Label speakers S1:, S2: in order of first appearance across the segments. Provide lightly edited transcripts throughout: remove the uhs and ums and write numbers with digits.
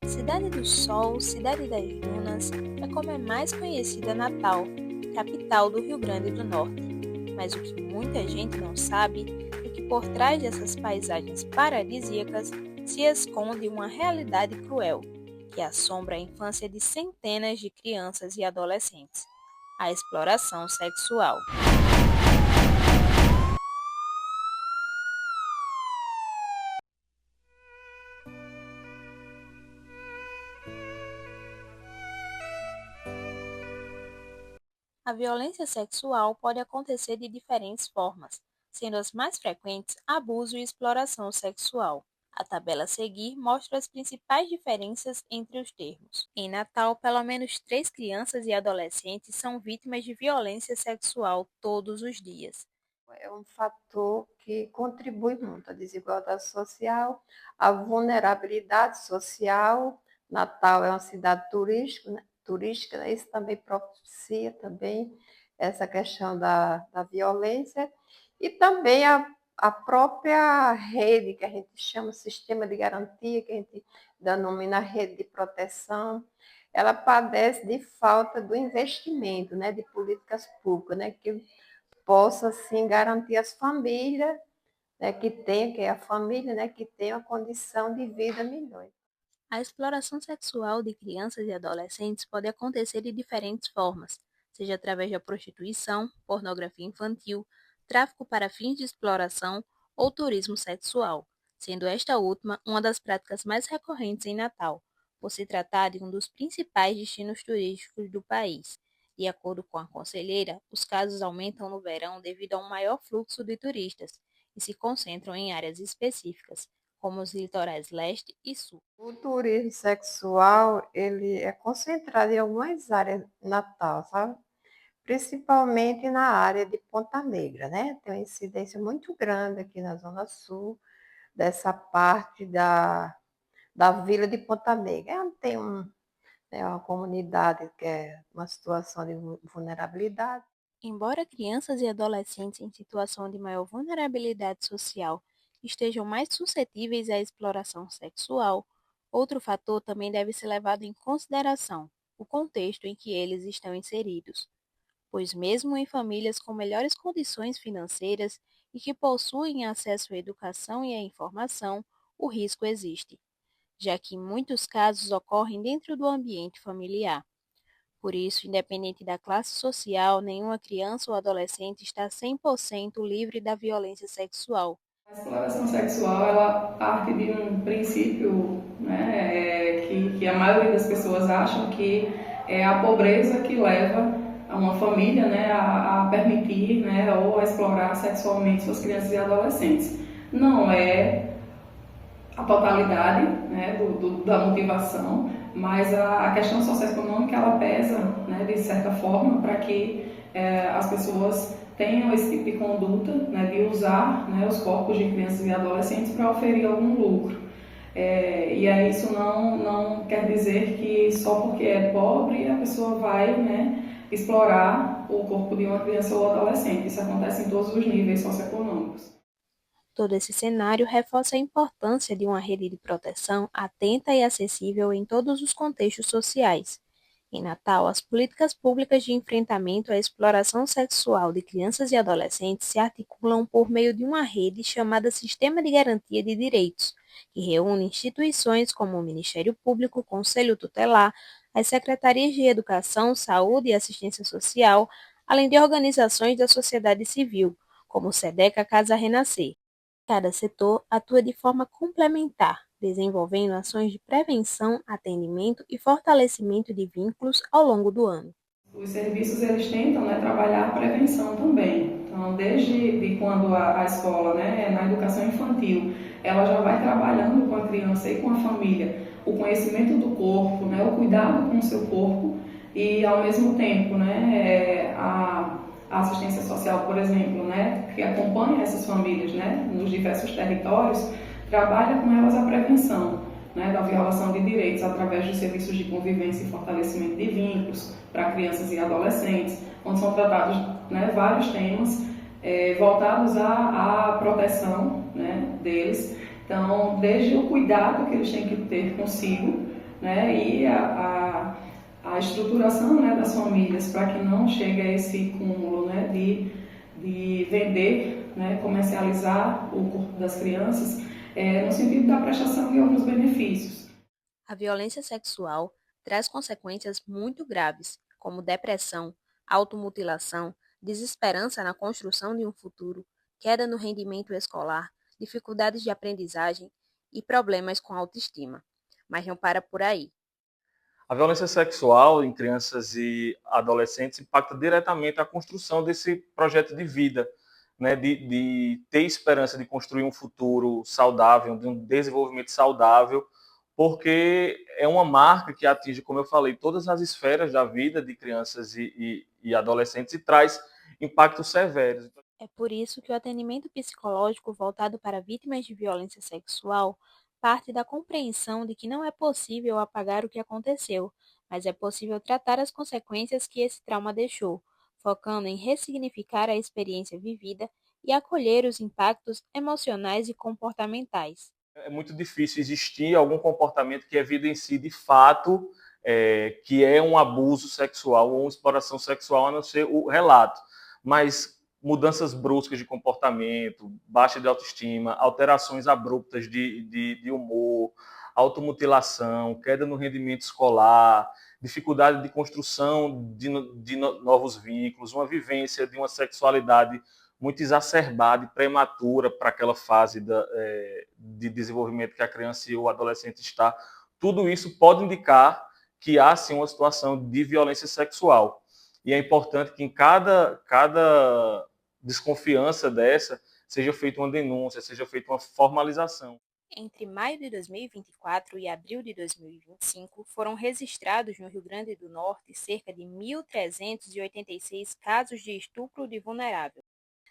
S1: Cidade do Sol, Cidade das Dunas, é como é mais conhecida Natal, capital do Rio Grande do Norte. Mas o que muita gente não sabe é que por trás dessas paisagens paradisíacas se esconde uma realidade cruel, que assombra a infância de centenas de crianças e adolescentes: a exploração sexual. A violência sexual pode acontecer de diferentes formas, sendo as mais frequentes abuso e exploração sexual. A tabela a seguir mostra as principais diferenças entre os termos. Em Natal, pelo menos 3 crianças e adolescentes são vítimas de violência sexual todos os dias.
S2: É um fator que contribui muito à desigualdade social, à vulnerabilidade social. Natal é uma cidade turística, né? Isso também propicia também essa questão da violência e também a própria rede, que a gente chama sistema de garantia, que a gente denomina rede de proteção, ela padece de falta do investimento, né, de políticas públicas, né, que possa sim garantir as famílias, né, que é a família, né, que tem a condição de vida melhor.
S1: A exploração sexual de crianças e adolescentes pode acontecer de diferentes formas, seja através da prostituição, pornografia infantil, tráfico para fins de exploração ou turismo sexual, sendo esta última uma das práticas mais recorrentes em Natal, por se tratar de um dos principais destinos turísticos do país. De acordo com a conselheira, os casos aumentam no verão devido a um maior fluxo de turistas e se concentram em áreas específicas, como os litorais leste e sul.
S2: O turismo sexual, ele é concentrado em algumas áreas de Natal, sabe? Principalmente na área de Ponta Negra, né? Tem uma incidência muito grande aqui na Zona Sul, dessa parte da vila de Ponta Negra. Tem uma comunidade que é uma situação de vulnerabilidade.
S1: Embora crianças e adolescentes em situação de maior vulnerabilidade social estejam mais suscetíveis à exploração sexual, outro fator também deve ser levado em consideração: o contexto em que eles estão inseridos. Pois, mesmo em famílias com melhores condições financeiras e que possuem acesso à educação e à informação, o risco existe, já que muitos casos ocorrem dentro do ambiente familiar. Por isso, independente da classe social, nenhuma criança ou adolescente está 100% livre da violência sexual.
S3: A exploração sexual ela parte de um princípio, né, que a maioria das pessoas acham que é a pobreza que leva a uma família, né, a permitir, né, ou a explorar sexualmente suas crianças e adolescentes. Não é a totalidade, né, da motivação, mas a questão socioeconômica ela pesa, né, de certa forma para que as pessoas tenham esse tipo de conduta, né, de usar, né, os corpos de crianças e adolescentes para oferir algum lucro. E aí isso não quer dizer que só porque é pobre a pessoa vai, né, explorar o corpo de uma criança ou adolescente. Isso acontece em todos os níveis socioeconômicos.
S1: Todo esse cenário reforça a importância de uma rede de proteção atenta e acessível em todos os contextos sociais. Em Natal, as políticas públicas de enfrentamento à exploração sexual de crianças e adolescentes se articulam por meio de uma rede chamada Sistema de Garantia de Direitos, que reúne instituições como o Ministério Público, Conselho Tutelar, as secretarias de Educação, Saúde e Assistência Social, além de organizações da sociedade civil, como o SEDECA Casa Renascer. Cada setor atua de forma complementar, desenvolvendo ações de prevenção, atendimento e fortalecimento de vínculos ao longo do ano.
S3: Os serviços eles tentam, né, trabalhar a prevenção também. Então, desde de quando a escola, né, na educação infantil, ela já vai trabalhando com a criança e com a família o conhecimento do corpo, né, o cuidado com o seu corpo e, ao mesmo tempo, né, a assistência social, por exemplo, né, que acompanha essas famílias, né, nos diversos territórios, trabalha com elas a prevenção, né, da violação de direitos através dos serviços de convivência e fortalecimento de vínculos para crianças e adolescentes, onde são tratados, né, vários temas voltados à proteção, né, deles. Então, desde o cuidado que eles têm que ter consigo, né, e a estruturação, né, das famílias para que não chegue a esse cúmulo, né, de vender, né, comercializar o corpo das crianças, no sentido da prestação de alguns benefícios.
S1: A violência sexual traz consequências muito graves, como depressão, automutilação, desesperança na construção de um futuro, queda no rendimento escolar, dificuldades de aprendizagem e problemas com a autoestima. Mas não para por aí.
S4: A violência sexual em crianças e adolescentes impacta diretamente a construção desse projeto de vida, né, de ter esperança de construir um futuro saudável, de um desenvolvimento saudável, porque é uma marca que atinge, como eu falei, todas as esferas da vida de crianças e adolescentes e traz impactos severos.
S1: É por isso que o atendimento psicológico voltado para vítimas de violência sexual parte da compreensão de que não é possível apagar o que aconteceu, mas é possível tratar as consequências que esse trauma deixou, focando em ressignificar a experiência vivida e acolher os impactos emocionais e comportamentais.
S4: É muito difícil existir algum comportamento que evidencie de fato que é um abuso sexual ou uma exploração sexual, a não ser o relato. Mas mudanças bruscas de comportamento, baixa de autoestima, alterações abruptas de humor, automutilação, queda no rendimento escolar, dificuldade de construção de novos vínculos, uma vivência de uma sexualidade muito exacerbada e prematura para aquela fase de desenvolvimento que a criança e o adolescente está. Tudo isso pode indicar que há sim uma situação de violência sexual. E é importante que em cada desconfiança dessa seja feita uma denúncia, seja feita uma formalização.
S1: Entre maio de 2024 e abril de 2025, foram registrados no Rio Grande do Norte cerca de 1.386 casos de estupro de vulnerável,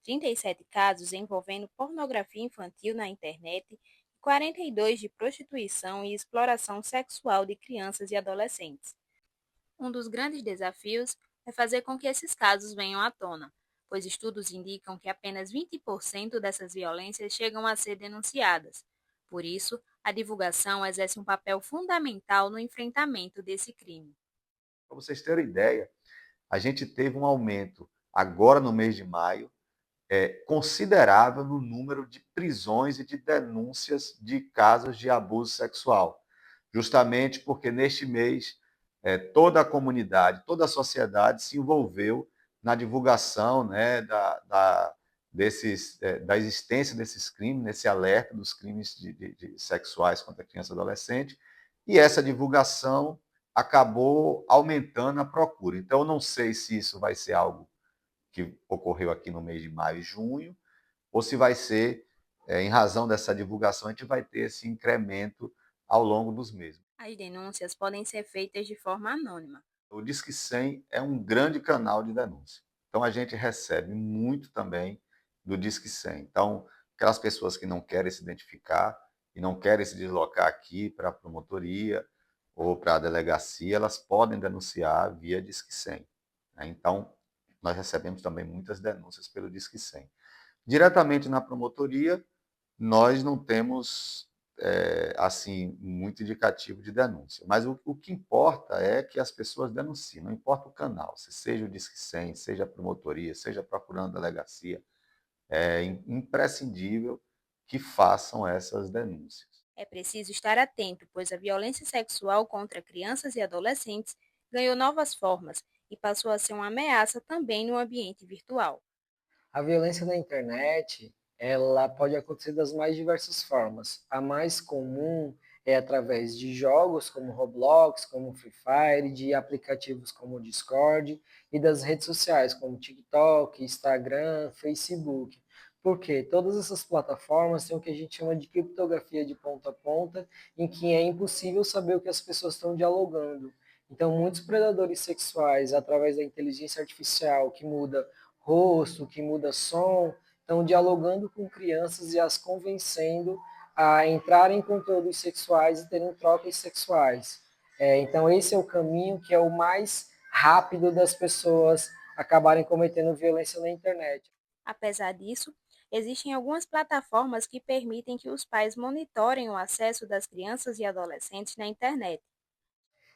S1: 37 casos envolvendo pornografia infantil na internet e 42 de prostituição e exploração sexual de crianças e adolescentes. Um dos grandes desafios é fazer com que esses casos venham à tona, pois estudos indicam que apenas 20% dessas violências chegam a ser denunciadas. Por isso, a divulgação exerce um papel fundamental no enfrentamento desse crime.
S5: Para vocês terem ideia, a gente teve um aumento agora no mês de maio considerável no número de prisões e de denúncias de casos de abuso sexual. Justamente porque neste mês toda a comunidade, toda a sociedade se envolveu na divulgação, né, da existência desses crimes, nesse alerta dos crimes de sexuais contra criança e adolescente, e essa divulgação acabou aumentando a procura. Então, eu não sei se isso vai ser algo que ocorreu aqui no mês de maio e junho, ou se vai ser, em razão dessa divulgação, a gente vai ter esse incremento ao longo dos meses.
S1: As denúncias podem ser feitas de forma anônima.
S5: O Disque 100 é um grande canal de denúncia. Então, a gente recebe muito também do Disque 100. Então, aquelas pessoas que não querem se identificar e não querem se deslocar aqui para a promotoria ou para a delegacia, elas podem denunciar via Disque 100. Então, nós recebemos também muitas denúncias pelo Disque 100. Diretamente na promotoria, nós não temos assim muito indicativo de denúncia. Mas o que importa é que as pessoas denunciem, não importa o canal, se seja o Disque 100, seja a promotoria, seja procurando a delegacia, é imprescindível que façam essas denúncias.
S1: É preciso estar atento, pois a violência sexual contra crianças e adolescentes ganhou novas formas e passou a ser uma ameaça também no ambiente virtual.
S6: A violência na internet, ela pode acontecer das mais diversas formas. A mais comum é através de jogos como Roblox, como Free Fire, de aplicativos como o Discord e das redes sociais como TikTok, Instagram, Facebook. Porque todas essas plataformas têm o que a gente chama de criptografia de ponta a ponta, em que é impossível saber o que as pessoas estão dialogando. Então, muitos predadores sexuais, através da inteligência artificial que muda rosto, que muda som, estão dialogando com crianças e as convencendo a entrar em conteúdos sexuais e terem trocas sexuais. Então, esse é o caminho que é o mais rápido das pessoas acabarem cometendo violência na internet.
S1: Apesar disso, existem algumas plataformas que permitem que os pais monitorem o acesso das crianças e adolescentes na internet.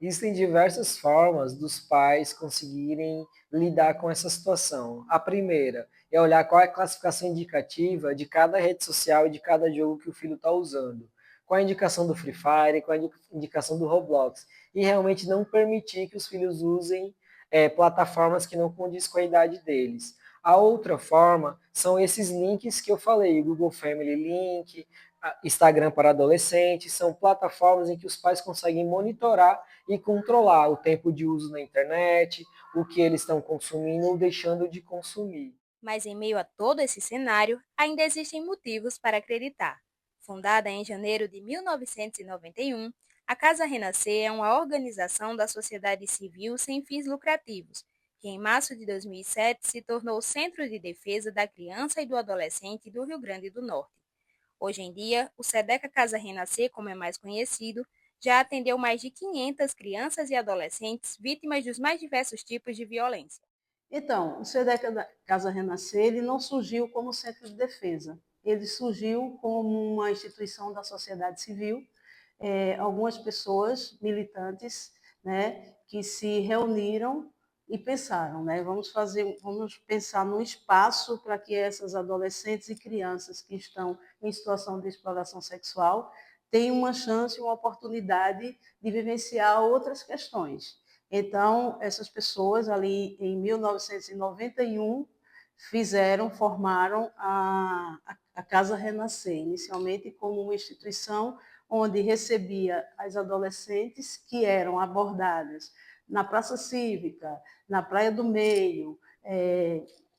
S6: Existem diversas formas dos pais conseguirem lidar com essa situação. A primeira é olhar qual é a classificação indicativa de cada rede social e de cada jogo que o filho está usando. Qual a indicação do Free Fire, qual a indicação do Roblox. E realmente não permitir que os filhos usem plataformas que não condizem com a idade deles. A outra forma são esses links que eu falei, Google Family Link, Instagram para adolescentes, são plataformas em que os pais conseguem monitorar e controlar o tempo de uso na internet, o que eles estão consumindo ou deixando de consumir.
S1: Mas em meio a todo esse cenário, ainda existem motivos para acreditar. Fundada em janeiro de 1991, a Casa Renascer é uma organização da sociedade civil sem fins lucrativos, que em março de 2007 se tornou o Centro de Defesa da Criança e do Adolescente do Rio Grande do Norte. Hoje em dia, o SEDECA Casa Renascer, como é mais conhecido, já atendeu mais de 500 crianças e adolescentes vítimas dos mais diversos tipos de violência.
S7: Então, o SEDECA Casa Renascer ele não surgiu como centro de defesa, ele surgiu como uma instituição da sociedade civil, algumas pessoas militantes, né, que se reuniram e pensaram, né, vamos pensar num espaço para que essas adolescentes e crianças que estão em situação de exploração sexual tenham uma chance, uma oportunidade de vivenciar outras questões. Então, essas pessoas ali em 1991 formaram a Casa Renascer, inicialmente como uma instituição onde recebia as adolescentes que eram abordadas na Praça Cívica, na Praia do Meio,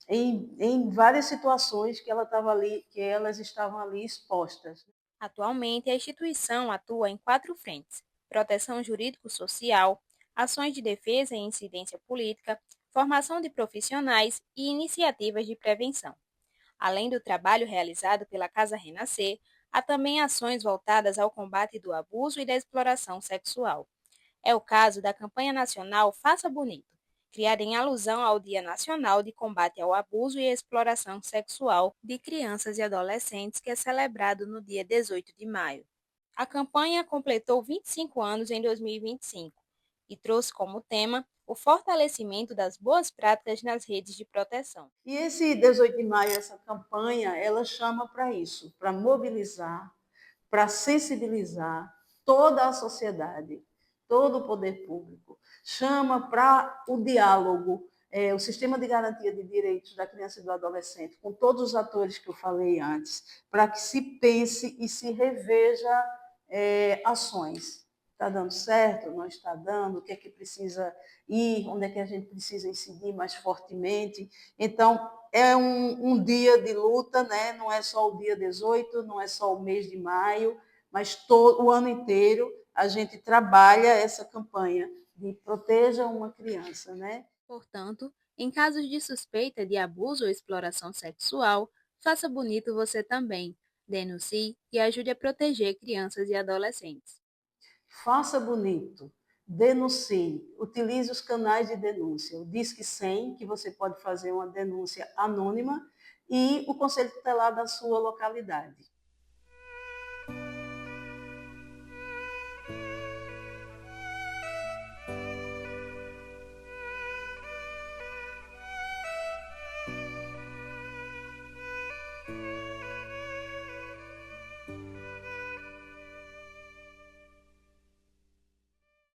S7: em várias situações que elas estavam ali expostas.
S1: Atualmente, a instituição atua em 4 frentes: proteção jurídico-social, ações de defesa e incidência política, formação de profissionais e iniciativas de prevenção. Além do trabalho realizado pela Casa Renascer, há também ações voltadas ao combate do abuso e da exploração sexual. É o caso da campanha nacional Faça Bonito, criada em alusão ao Dia Nacional de Combate ao Abuso e à Exploração Sexual de Crianças e Adolescentes, que é celebrado no dia 18 de maio. A campanha completou 25 anos em 2025 e trouxe como tema o fortalecimento das boas práticas nas redes de proteção.
S7: E esse 18 de maio, essa campanha, ela chama para isso, para mobilizar, para sensibilizar toda a sociedade, todo o poder público. Chama para o diálogo, o sistema de garantia de direitos da criança e do adolescente, com todos os atores que eu falei antes, para que se pense e se reveja ações. Está dando certo? Não está dando? O que é que precisa ir? Onde é que a gente precisa incidir mais fortemente? Então, é um dia de luta, né? Não é só o dia 18, não é só o mês de maio, mas todo o ano inteiro a gente trabalha essa campanha de proteja uma criança, né?
S1: Portanto, em casos de suspeita de abuso ou exploração sexual, faça bonito você também. Denuncie e ajude a proteger crianças e adolescentes.
S7: Faça bonito, denuncie, utilize os canais de denúncia, o Disque 100, que você pode fazer uma denúncia anônima, e o Conselho Tutelar da sua localidade.